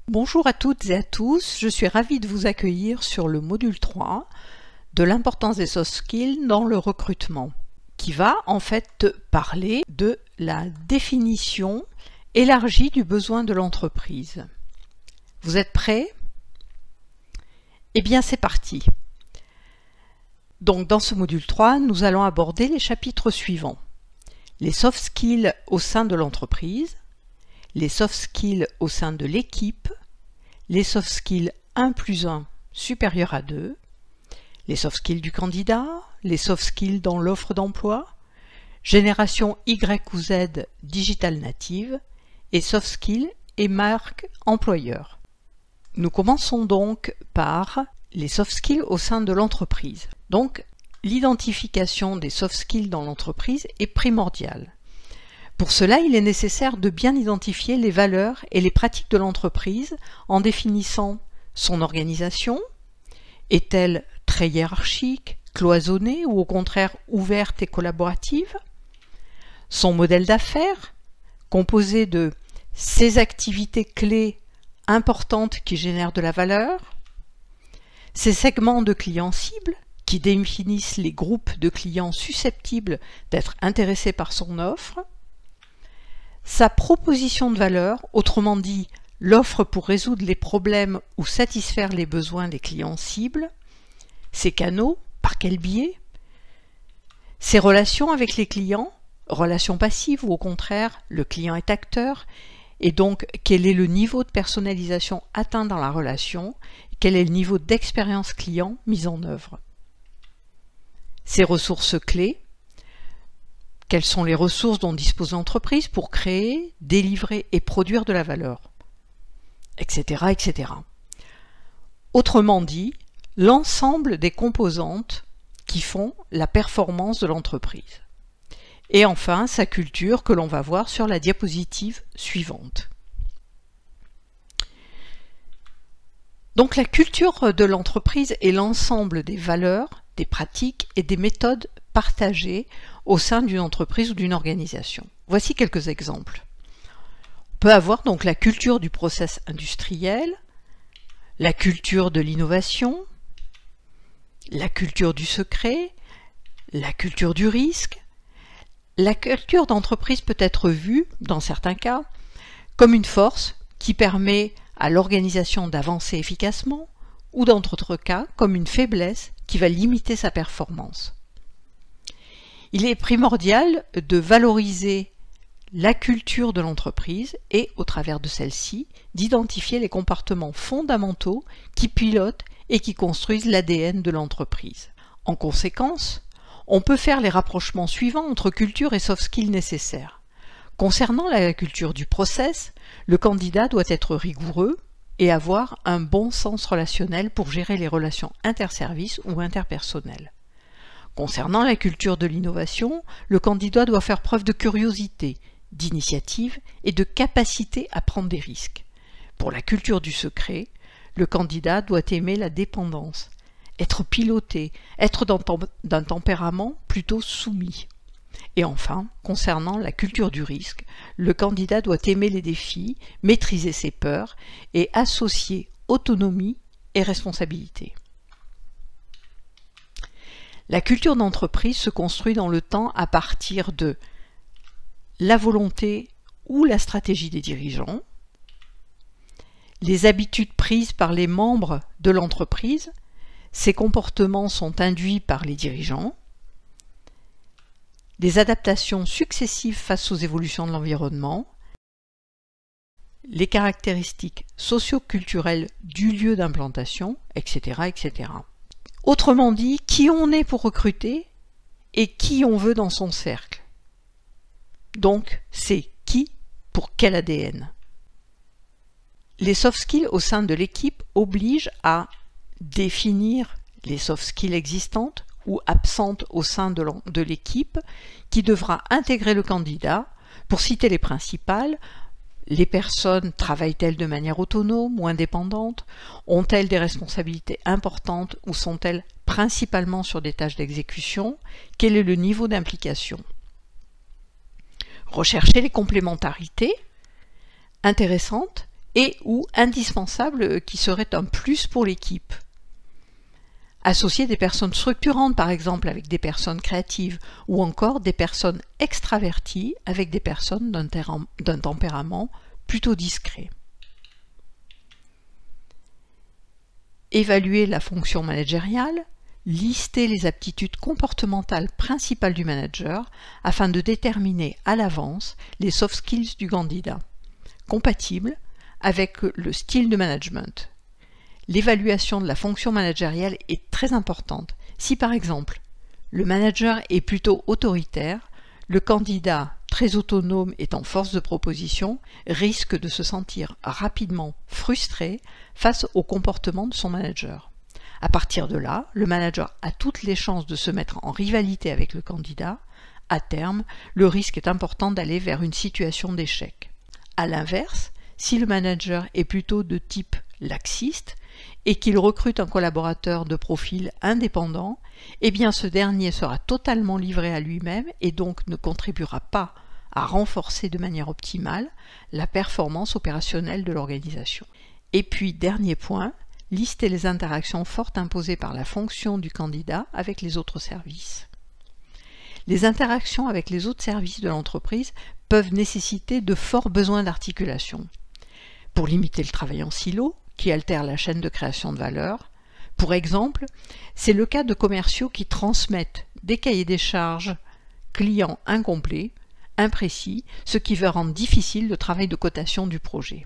Bonjour à toutes et à tous, je suis ravie de vous accueillir sur le module 3 de l'importance des soft skills dans le recrutement, qui va en fait te parler de la définition élargie du besoin de l'entreprise. Vous êtes prêts? Eh bien c'est parti. Donc dans ce module 3, nous allons aborder les chapitres suivants. Les soft skills au sein de l'entreprise, les soft skills au sein de l'équipe, les soft skills 1 plus 1 supérieur à 2, les soft skills du candidat, les soft skills dans l'offre d'emploi, génération Y ou Z digital native et soft skills et marque employeur. Nous commençons donc par les soft skills au sein de l'entreprise. Donc, l'identification des soft skills dans l'entreprise est primordiale. Pour cela, il est nécessaire de bien identifier les valeurs et les pratiques de l'entreprise en définissant son organisation. Est-elle très hiérarchique, cloisonnée ou au contraire ouverte et collaborative? Son modèle d'affaires, composé de ses activités clés importantes qui génèrent de la valeur, ses segments de clients cibles qui définissent les groupes de clients susceptibles d'être intéressés par son offre, sa proposition de valeur, autrement dit l'offre pour résoudre les problèmes ou satisfaire les besoins des clients cibles, ses canaux, par quel biais, ses relations avec les clients, relations passives ou au contraire le client est acteur, et donc quel est le niveau de personnalisation atteint dans la relation, quel est le niveau d'expérience client mis en œuvre. Ses ressources clés, quelles sont les ressources dont dispose l'entreprise pour créer, délivrer et produire de la valeur, etc., etc. Autrement dit, l'ensemble des composantes qui font la performance de l'entreprise. Et enfin, sa culture que l'on va voir sur la diapositive suivante. Donc la culture de l'entreprise est l'ensemble des valeurs, des pratiques et des méthodes partagées au sein d'une entreprise ou d'une organisation. Voici quelques exemples. On peut avoir donc la culture du process industriel, la culture de l'innovation, la culture du secret, la culture du risque. La culture d'entreprise peut être vue, dans certains cas, comme une force qui permet à l'organisation d'avancer efficacement, ou dans d'autres cas, comme une faiblesse qui va limiter sa performance. Il est primordial de valoriser la culture de l'entreprise et, au travers de celle-ci, d'identifier les comportements fondamentaux qui pilotent et qui construisent l'ADN de l'entreprise. En conséquence, on peut faire les rapprochements suivants entre culture et soft skills nécessaires. Concernant la culture du process, le candidat doit être rigoureux et avoir un bon sens relationnel pour gérer les relations interservices ou interpersonnelles. Concernant la culture de l'innovation, le candidat doit faire preuve de curiosité, d'initiative et de capacité à prendre des risques. Pour la culture du secret, le candidat doit aimer la dépendance, être piloté, être d'un tempérament plutôt soumis. Et enfin, concernant la culture du risque, le candidat doit aimer les défis, maîtriser ses peurs et associer autonomie et responsabilité. La culture d'entreprise se construit dans le temps à partir de la volonté ou la stratégie des dirigeants, les habitudes prises par les membres de l'entreprise, ces comportements sont induits par les dirigeants, les adaptations successives face aux évolutions de l'environnement, les caractéristiques socio-culturelles du lieu d'implantation, etc., etc. Autrement dit, qui on est pour recruter et qui on veut dans son cercle. Donc, c'est qui pour quel ADN. Les soft skills au sein de l'équipe obligent à définir les soft skills existantes ou absentes au sein de l'équipe qui devra intégrer le candidat. Pour citer les principales, les personnes travaillent-elles de manière autonome ou indépendante? Ont-elles des responsabilités importantes ou sont-elles principalement sur des tâches d'exécution? Quel est le niveau d'implication? Rechercher les complémentarités intéressantes et ou indispensables qui seraient un plus pour l'équipe. Associer des personnes structurantes par exemple avec des personnes créatives ou encore des personnes extraverties avec des personnes d'un tempérament plutôt discret. Évaluer la fonction managériale, lister les aptitudes comportementales principales du manager afin de déterminer à l'avance les soft skills du candidat, compatibles avec le style de management. L'évaluation de la fonction managériale est très importante. Si par exemple, le manager est plutôt autoritaire, le candidat, très autonome et en force de proposition, risque de se sentir rapidement frustré face au comportement de son manager. À partir de là, le manager a toutes les chances de se mettre en rivalité avec le candidat. À terme, le risque est important d'aller vers une situation d'échec. À l'inverse, si le manager est plutôt de type laxiste et qu'il recrute un collaborateur de profil indépendant, eh bien ce dernier sera totalement livré à lui-même et donc ne contribuera pas à renforcer de manière optimale la performance opérationnelle de l'organisation. Et puis, dernier point, lister les interactions fortes imposées par la fonction du candidat avec les autres services. Les interactions avec les autres services de l'entreprise peuvent nécessiter de forts besoins d'articulation. Pour limiter le travail en silo, qui altère la chaîne de création de valeur. Pour exemple, c'est le cas de commerciaux qui transmettent des cahiers des charges clients incomplets, imprécis, ce qui va rendre difficile le travail de cotation du projet.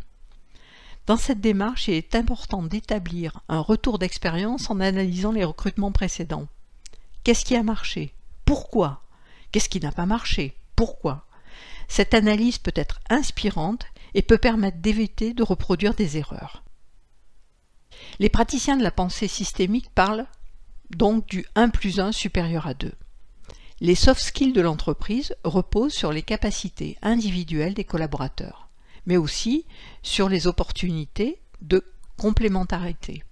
Dans cette démarche, il est important d'établir un retour d'expérience en analysant les recrutements précédents. Qu'est-ce qui a marché? Pourquoi? Qu'est-ce qui n'a pas marché? Pourquoi? Cette analyse peut être inspirante et peut permettre d'éviter de reproduire des erreurs. Les praticiens de la pensée systémique parlent donc du 1+1 supérieur à 2. Les soft skills de l'entreprise reposent sur les capacités individuelles des collaborateurs, mais aussi sur les opportunités de complémentarité.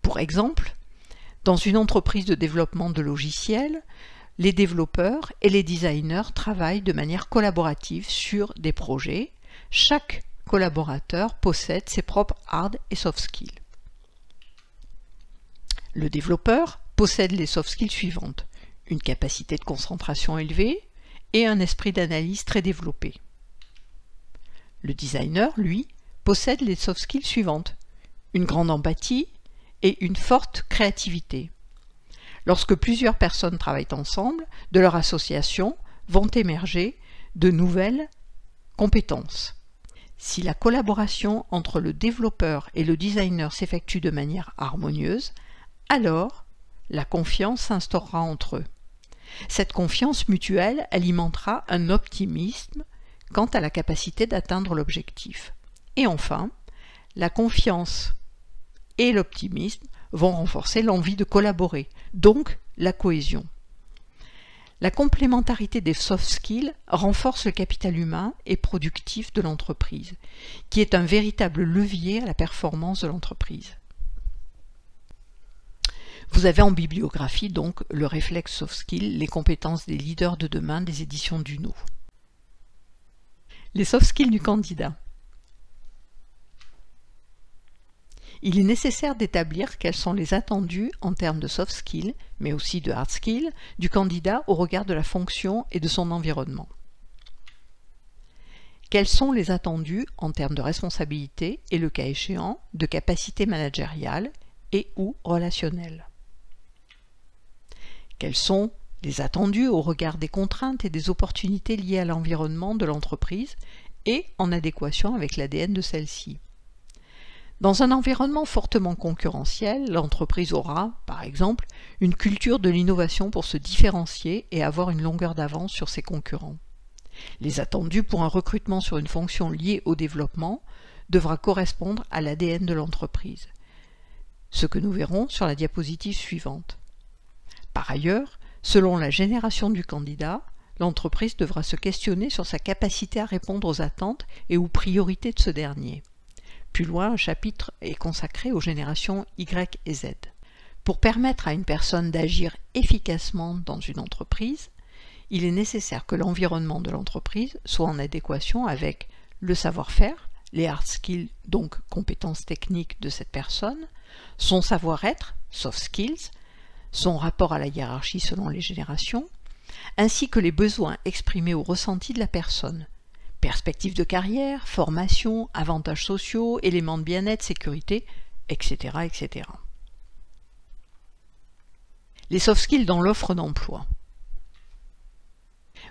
Pour exemple, dans une entreprise de développement de logiciels, les développeurs et les designers travaillent de manière collaborative sur des projets. Chaque collaborateur possède ses propres hard et soft skills. Le développeur possède les soft skills suivantes: une capacité de concentration élevée et un esprit d'analyse très développé. Le designer, lui, possède les soft skills suivantes: une grande empathie et une forte créativité. Lorsque plusieurs personnes travaillent ensemble, de leur association vont émerger de nouvelles compétences. Si la collaboration entre le développeur et le designer s'effectue de manière harmonieuse, alors la confiance s'instaurera entre eux. Cette confiance mutuelle alimentera un optimisme quant à la capacité d'atteindre l'objectif. Et enfin, la confiance et l'optimisme vont renforcer l'envie de collaborer, donc la cohésion. La complémentarité des soft skills renforce le capital humain et productif de l'entreprise, qui est un véritable levier à la performance de l'entreprise. Vous avez en bibliographie donc le réflexe soft skills, les compétences des leaders de demain des éditions Duno. Les soft skills du candidat. Il est nécessaire d'établir quels sont les attendus en termes de soft skills, mais aussi de hard skills, du candidat au regard de la fonction et de son environnement. Quels sont les attendus en termes de responsabilité et, le cas échéant, de capacité managériale et ou relationnelle? Quels sont les attendus au regard des contraintes et des opportunités liées à l'environnement de l'entreprise et en adéquation avec l'ADN de celle-ci? Dans un environnement fortement concurrentiel, l'entreprise aura, par exemple, une culture de l'innovation pour se différencier et avoir une longueur d'avance sur ses concurrents. Les attendus pour un recrutement sur une fonction liée au développement devra correspondre à l'ADN de l'entreprise, ce que nous verrons sur la diapositive suivante. Par ailleurs, selon la génération du candidat, l'entreprise devra se questionner sur sa capacité à répondre aux attentes et aux priorités de ce dernier. Plus loin, un chapitre est consacré aux générations Y et Z. Pour permettre à une personne d'agir efficacement dans une entreprise, il est nécessaire que l'environnement de l'entreprise soit en adéquation avec le savoir-faire, les hard skills, donc compétences techniques de cette personne, son savoir-être, soft skills, son rapport à la hiérarchie selon les générations, ainsi que les besoins exprimés ou ressentis de la personne, perspectives de carrière, formation, avantages sociaux, éléments de bien-être, sécurité, etc., etc. Les soft skills dans l'offre d'emploi.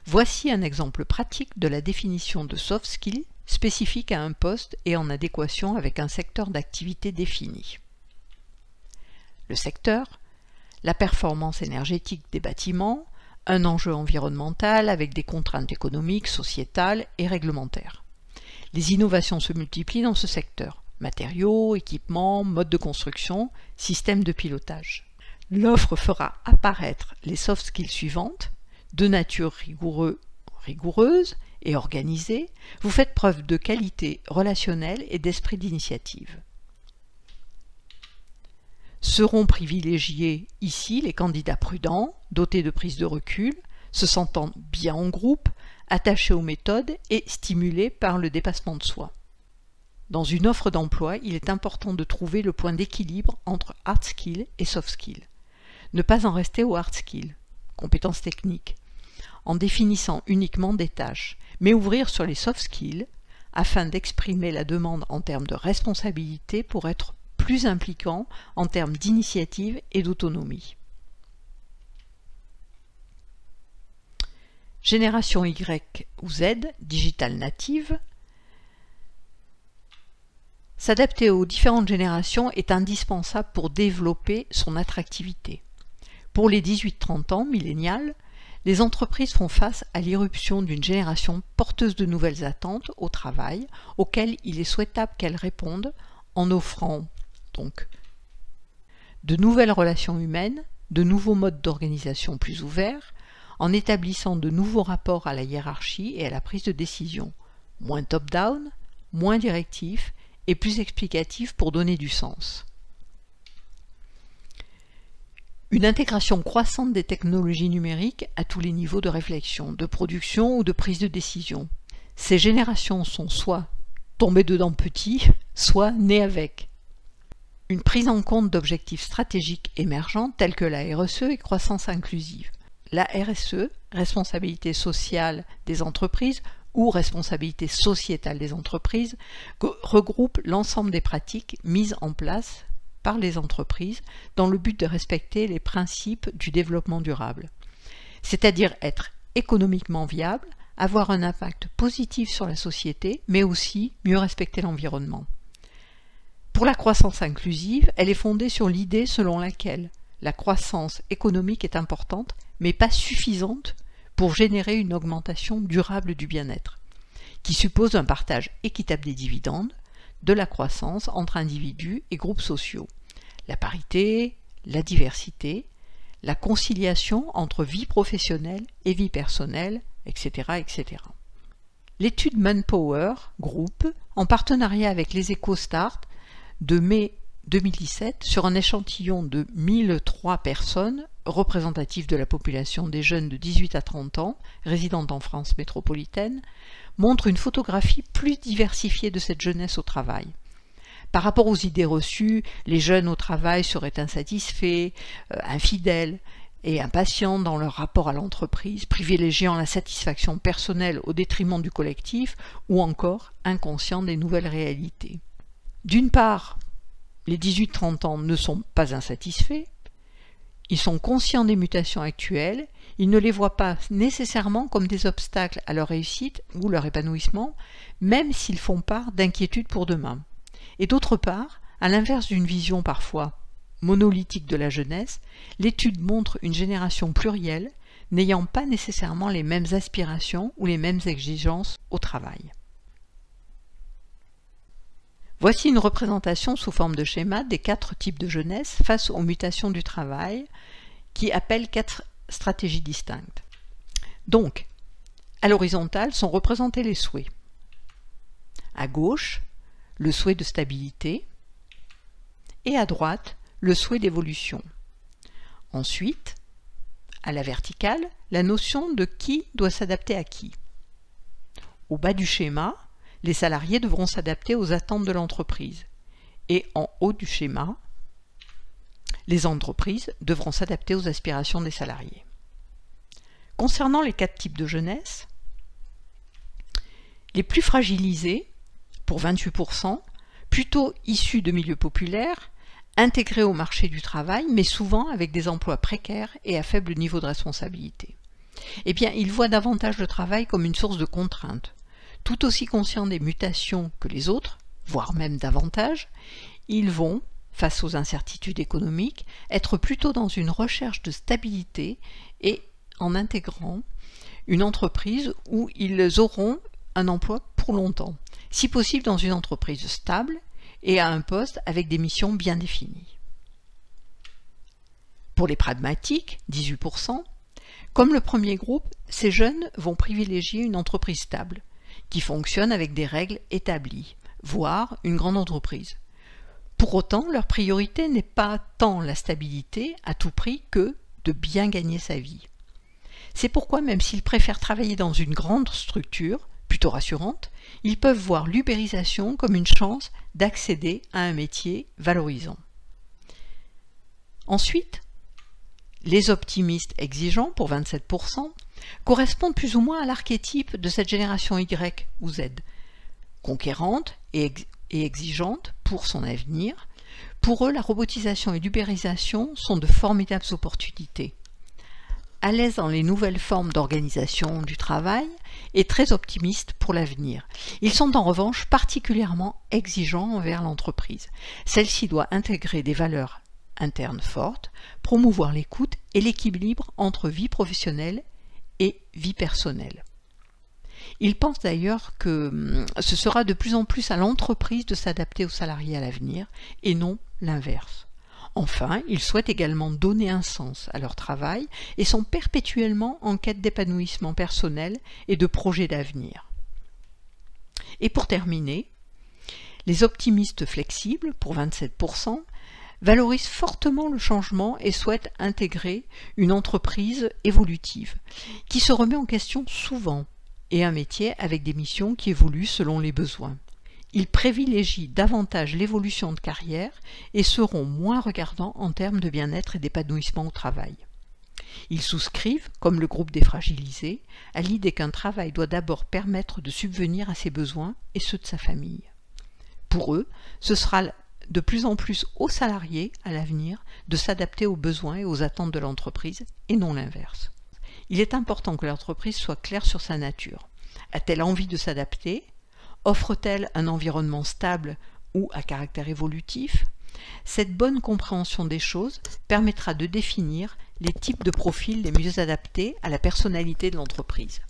Voici un exemple pratique de la définition de soft skills spécifique à un poste et en adéquation avec un secteur d'activité défini. Le secteur, la performance énergétique des bâtiments, un enjeu environnemental avec des contraintes économiques, sociétales et réglementaires. Les innovations se multiplient dans ce secteur, matériaux, équipements, modes de construction, systèmes de pilotage. L'offre fera apparaître les soft skills suivantes, de nature rigoureuse et organisée, vous faites preuve de qualité relationnelle et d'esprit d'initiative. Seront privilégiés ici les candidats prudents, dotés de prise de recul, se sentant bien en groupe, attachés aux méthodes et stimulés par le dépassement de soi. Dans une offre d'emploi, il est important de trouver le point d'équilibre entre hard skills et soft skills. Ne pas en rester aux hard skills, compétences techniques, en définissant uniquement des tâches, mais ouvrir sur les soft skills afin d'exprimer la demande en termes de responsabilité pour être plus impliquant en termes d'initiative et d'autonomie. Génération Y ou Z, digital native. S'adapter aux différentes générations est indispensable pour développer son attractivité. Pour les 18-30 ans, millénials, les entreprises font face à l'irruption d'une génération porteuse de nouvelles attentes au travail, auxquelles il est souhaitable qu'elles répondent en offrant donc de nouvelles relations humaines, de nouveaux modes d'organisation plus ouverts, en établissant de nouveaux rapports à la hiérarchie et à la prise de décision, moins top-down, moins directifs et plus explicatifs pour donner du sens. Une intégration croissante des technologies numériques à tous les niveaux de réflexion, de production ou de prise de décision. Ces générations sont soit tombées dedans petits, soit nées avec. Une prise en compte d'objectifs stratégiques émergents tels que la RSE et croissance inclusive. La RSE, responsabilité sociale des entreprises ou responsabilité sociétale des entreprises, regroupe l'ensemble des pratiques mises en place par les entreprises dans le but de respecter les principes du développement durable, c'est-à-dire être économiquement viable, avoir un impact positif sur la société, mais aussi mieux respecter l'environnement. Pour la croissance inclusive, elle est fondée sur l'idée selon laquelle la croissance économique est importante, mais pas suffisante pour générer une augmentation durable du bien-être, qui suppose un partage équitable des dividendes, de la croissance entre individus et groupes sociaux, la parité, la diversité, la conciliation entre vie professionnelle et vie personnelle, etc. etc. L'étude Manpower Group, en partenariat avec les EcoStart, de mai 2017, sur un échantillon de 1003 personnes représentatives de la population des jeunes de 18 à 30 ans, résidant en France métropolitaine, montre une photographie plus diversifiée de cette jeunesse au travail. Par rapport aux idées reçues, les jeunes au travail seraient insatisfaits, infidèles et impatients dans leur rapport à l'entreprise, privilégiant la satisfaction personnelle au détriment du collectif ou encore inconscients des nouvelles réalités. D'une part, les 18-30 ans ne sont pas insatisfaits, ils sont conscients des mutations actuelles, ils ne les voient pas nécessairement comme des obstacles à leur réussite ou leur épanouissement, même s'ils font part d'inquiétudes pour demain. Et d'autre part, à l'inverse d'une vision parfois monolithique de la jeunesse, l'étude montre une génération plurielle n'ayant pas nécessairement les mêmes aspirations ou les mêmes exigences au travail. Voici une représentation sous forme de schéma des 4 types de jeunesse face aux mutations du travail qui appellent 4 stratégies distinctes. Donc, à l'horizontale sont représentés les souhaits. À gauche, le souhait de stabilité et à droite, le souhait d'évolution. Ensuite, à la verticale, la notion de qui doit s'adapter à qui. Au bas du schéma, les salariés devront s'adapter aux attentes de l'entreprise. Et en haut du schéma, les entreprises devront s'adapter aux aspirations des salariés. Concernant les 4 types de jeunesse, les plus fragilisés, pour 28%, plutôt issus de milieux populaires, intégrés au marché du travail, mais souvent avec des emplois précaires et à faible niveau de responsabilité. Eh bien, ils voient davantage le travail comme une source de contrainte. Tout aussi conscients des mutations que les autres, voire même davantage, ils vont, face aux incertitudes économiques, être plutôt dans une recherche de stabilité et en intégrant une entreprise où ils auront un emploi pour longtemps, si possible dans une entreprise stable et à un poste avec des missions bien définies. Pour les pragmatiques, 18%, comme le premier groupe, ces jeunes vont privilégier une entreprise stable, qui fonctionne avec des règles établies, voire une grande entreprise. Pour autant, leur priorité n'est pas tant la stabilité à tout prix que de bien gagner sa vie. C'est pourquoi, même s'ils préfèrent travailler dans une grande structure, plutôt rassurante, ils peuvent voir l'ubérisation comme une chance d'accéder à un métier valorisant. Ensuite, les optimistes exigeants, pour 27%, correspondent plus ou moins à l'archétype de cette génération Y ou Z, conquérante et exigeante pour son avenir. Pour eux, la robotisation et l'ubérisation sont de formidables opportunités. À l'aise dans les nouvelles formes d'organisation du travail et très optimistes pour l'avenir. Ils sont en revanche particulièrement exigeants envers l'entreprise. Celle-ci doit intégrer des valeurs internes fortes, promouvoir l'écoute et l'équilibre entre vie professionnelle et vie personnelle. Ils pensent d'ailleurs que ce sera de plus en plus à l'entreprise de s'adapter aux salariés à l'avenir et non l'inverse. Enfin, ils souhaitent également donner un sens à leur travail et sont perpétuellement en quête d'épanouissement personnel et de projets d'avenir. Et pour terminer, les optimistes flexibles, pour 27%, valorisent fortement le changement et souhaitent intégrer une entreprise évolutive, qui se remet en question souvent, et un métier avec des missions qui évoluent selon les besoins. Ils privilégient davantage l'évolution de carrière et seront moins regardants en termes de bien-être et d'épanouissement au travail. Ils souscrivent, comme le groupe des fragilisés, à l'idée qu'un travail doit d'abord permettre de subvenir à ses besoins et ceux de sa famille. Pour eux, ce sera de plus en plus aux salariés, à l'avenir, de s'adapter aux besoins et aux attentes de l'entreprise, et non l'inverse. Il est important que l'entreprise soit claire sur sa nature. A-t-elle envie de s'adapter ? Offre-t-elle un environnement stable ou à caractère évolutif? Cette bonne compréhension des choses permettra de définir les types de profils les mieux adaptés à la personnalité de l'entreprise.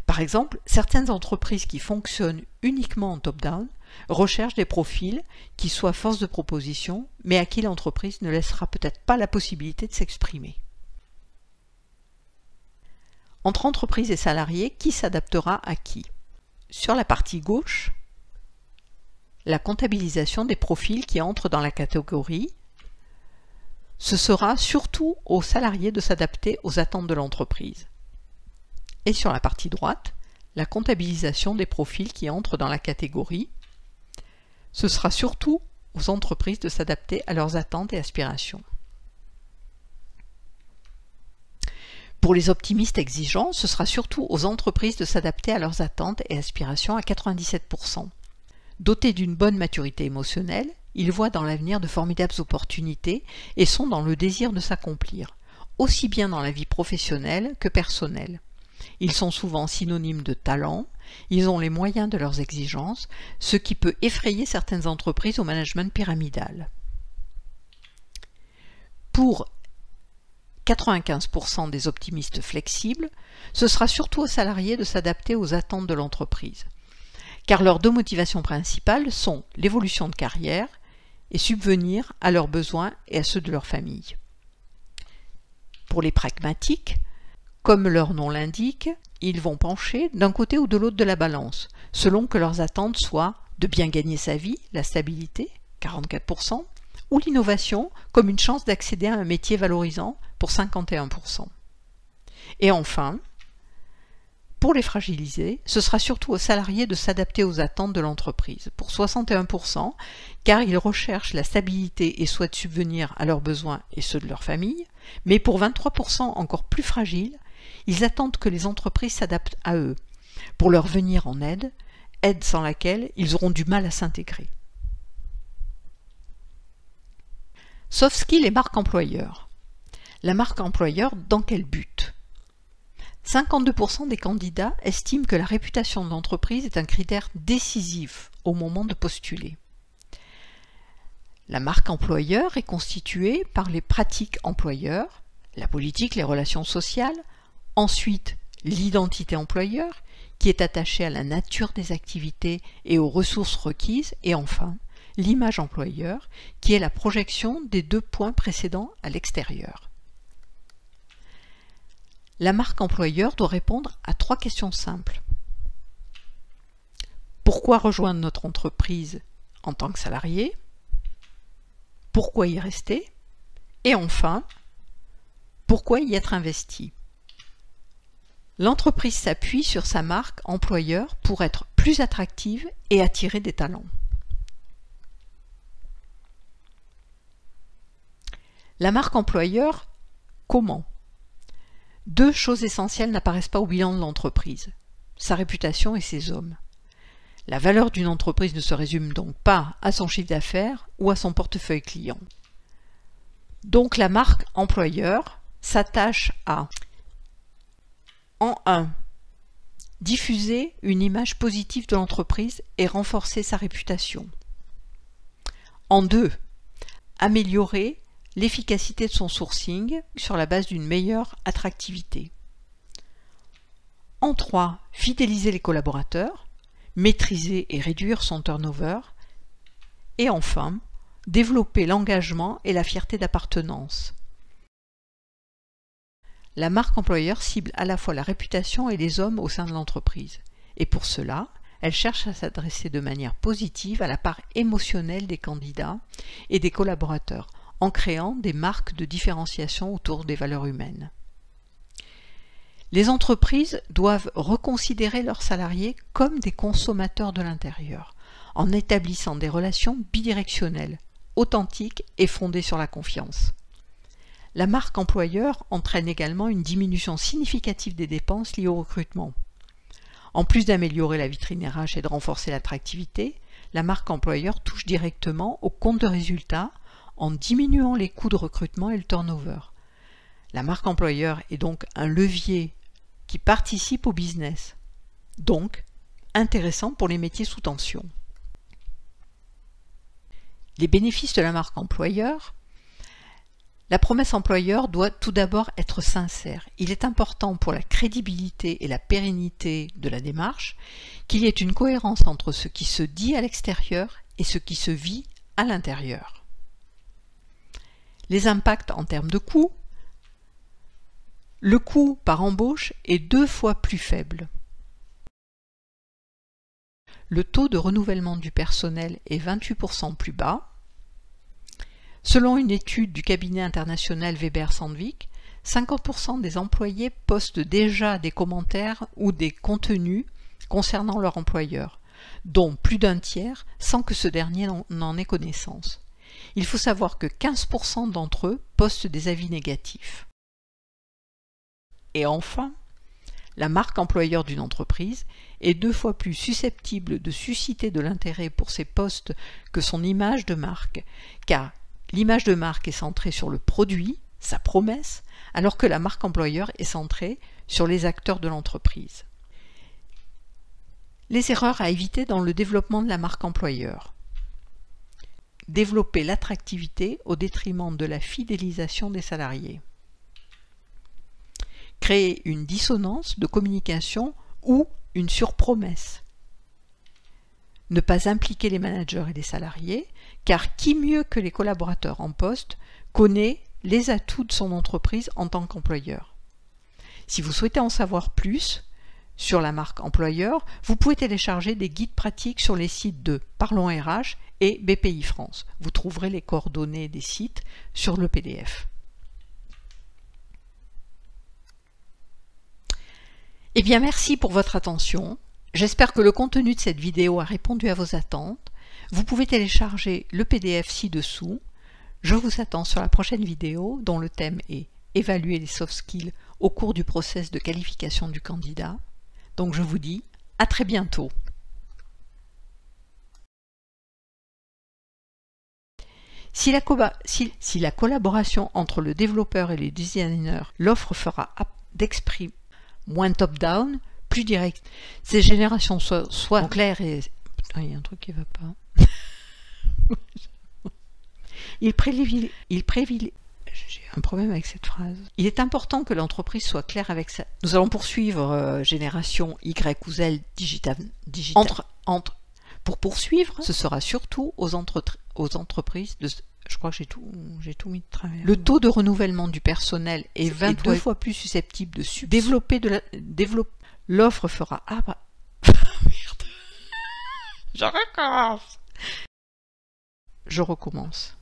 Par exemple, certaines entreprises qui fonctionnent uniquement en top-down recherchent des profils qui soient force de proposition, mais à qui l'entreprise ne laissera peut-être pas la possibilité de s'exprimer. Entre entreprise et salariés, qui s'adaptera à qui? Sur la partie gauche, la comptabilisation des profils qui entrent dans la catégorie, ce sera surtout aux salariés de s'adapter aux attentes de l'entreprise. Et sur la partie droite, la comptabilisation des profils qui entrent dans la catégorie, ce sera surtout aux entreprises de s'adapter à leurs attentes et aspirations. Pour les optimistes exigeants, ce sera surtout aux entreprises de s'adapter à leurs attentes et aspirations à 97%. Dotés d'une bonne maturité émotionnelle, ils voient dans l'avenir de formidables opportunités et sont dans le désir de s'accomplir, aussi bien dans la vie professionnelle que personnelle. Ils sont souvent synonymes de talent, ils ont les moyens de leurs exigences, ce qui peut effrayer certaines entreprises au management pyramidal. Pour 95% des optimistes flexibles, ce sera surtout aux salariés de s'adapter aux attentes de l'entreprise, car leurs deux motivations principales sont l'évolution de carrière et subvenir à leurs besoins et à ceux de leur famille. Pour les pragmatiques, comme leur nom l'indique, ils vont pencher d'un côté ou de l'autre de la balance, selon que leurs attentes soient de bien gagner sa vie, la stabilité, 44%, ou l'innovation comme une chance d'accéder à un métier valorisant pour 51%. Et enfin, Pour les fragiliser, ce sera surtout aux salariés de s'adapter aux attentes de l'entreprise, pour 61%, car ils recherchent la stabilité et souhaitent subvenir à leurs besoins et ceux de leur famille, mais pour 23% encore plus fragiles, ils attendent que les entreprises s'adaptent à eux, pour leur venir en aide, aide sans laquelle ils auront du mal à s'intégrer. Soft skills et marque employeur. La marque employeur, dans quel but ? 52% des candidats estiment que la réputation de l'entreprise est un critère décisif au moment de postuler. La marque employeur est constituée par les pratiques employeurs, la politique, les relations sociales, ensuite l'identité employeur, qui est attachée à la nature des activités et aux ressources requises, et enfin l'image employeur, qui est la projection des 2 points précédents à l'extérieur. La marque employeur doit répondre à 3 questions simples. Pourquoi rejoindre notre entreprise en tant que salarié? Pourquoi y rester? Et enfin, pourquoi y être investi? L'entreprise s'appuie sur sa marque employeur pour être plus attractive et attirer des talents. La marque employeur, comment? 2 choses essentielles n'apparaissent pas au bilan de l'entreprise, sa réputation et ses hommes. La valeur d'une entreprise ne se résume donc pas à son chiffre d'affaires ou à son portefeuille client. Donc la marque employeur s'attache à, en 1, diffuser une image positive de l'entreprise et renforcer sa réputation. En 2, améliorer l'efficacité de son sourcing sur la base d'une meilleure attractivité. En 3, fidéliser les collaborateurs, maîtriser et réduire son turnover. Et enfin, développer l'engagement et la fierté d'appartenance. La marque employeur cible à la fois la réputation et les hommes au sein de l'entreprise. Et pour cela, elle cherche à s'adresser de manière positive à la part émotionnelle des candidats et des collaborateurs, en créant des marques de différenciation autour des valeurs humaines. Les entreprises doivent reconsidérer leurs salariés comme des consommateurs de l'intérieur, en établissant des relations bidirectionnelles, authentiques et fondées sur la confiance. La marque employeur entraîne également une diminution significative des dépenses liées au recrutement. En plus d'améliorer la vitrine RH et de renforcer l'attractivité, la marque employeur touche directement au compte de résultat en diminuant les coûts de recrutement et le turnover. La marque employeur est donc un levier qui participe au business, donc intéressant pour les métiers sous tension. Les bénéfices de la marque employeur. La promesse employeur doit tout d'abord être sincère. Il est important pour la crédibilité et la pérennité de la démarche qu'il y ait une cohérence entre ce qui se dit à l'extérieur et ce qui se vit à l'intérieur. Les impacts en termes de coûts. Le coût par embauche est 2 fois plus faible. Le taux de renouvellement du personnel est 28% plus bas. Selon une étude du cabinet international Weber Sandvik, 50% des employés postent déjà des commentaires ou des contenus concernant leur employeur, dont plus d'un tiers sans que ce dernier n'en ait connaissance. Il faut savoir que 15% d'entre eux postent des avis négatifs. Et enfin, la marque employeur d'une entreprise est 2 fois plus susceptible de susciter de l'intérêt pour ses postes que son image de marque, car l'image de marque est centrée sur le produit, sa promesse, alors que la marque employeur est centrée sur les acteurs de l'entreprise. Les erreurs à éviter dans le développement de la marque employeur. Développer l'attractivité au détriment de la fidélisation des salariés. Créer une dissonance de communication ou une surpromesse. Ne pas impliquer les managers et les salariés, car qui mieux que les collaborateurs en poste connaît les atouts de son entreprise en tant qu'employeur. Si vous souhaitez en savoir plus sur la marque employeur, vous pouvez télécharger des guides pratiques sur les sites de Parlons RH et BPI France. Vous trouverez les coordonnées des sites sur le PDF. Eh bien, merci pour votre attention. J'espère que le contenu de cette vidéo a répondu à vos attentes. Vous pouvez télécharger le PDF ci-dessous. Je vous attends sur la prochaine vidéo dont le thème est « Évaluer les soft skills au cours du process de qualification du candidat ». Donc je vous dis à très bientôt. Si la collaboration entre le développeur et les designers l'offre fera d'exprimer moins top-down, plus direct. Ces générations soient claires et... Putain, il y a un truc qui ne va pas. Il privilégie... J'ai un problème avec cette phrase. Il est important que l'entreprise soit claire avec ça. Nous allons poursuivre génération Y ou Z digital. Pour poursuivre, ce sera surtout aux entreprises de... Je crois que j'ai tout mis de travers. Le taux de renouvellement du personnel est 22 fois plus susceptible de développer l'offre fera... Ah bah... Merde. Je recommence.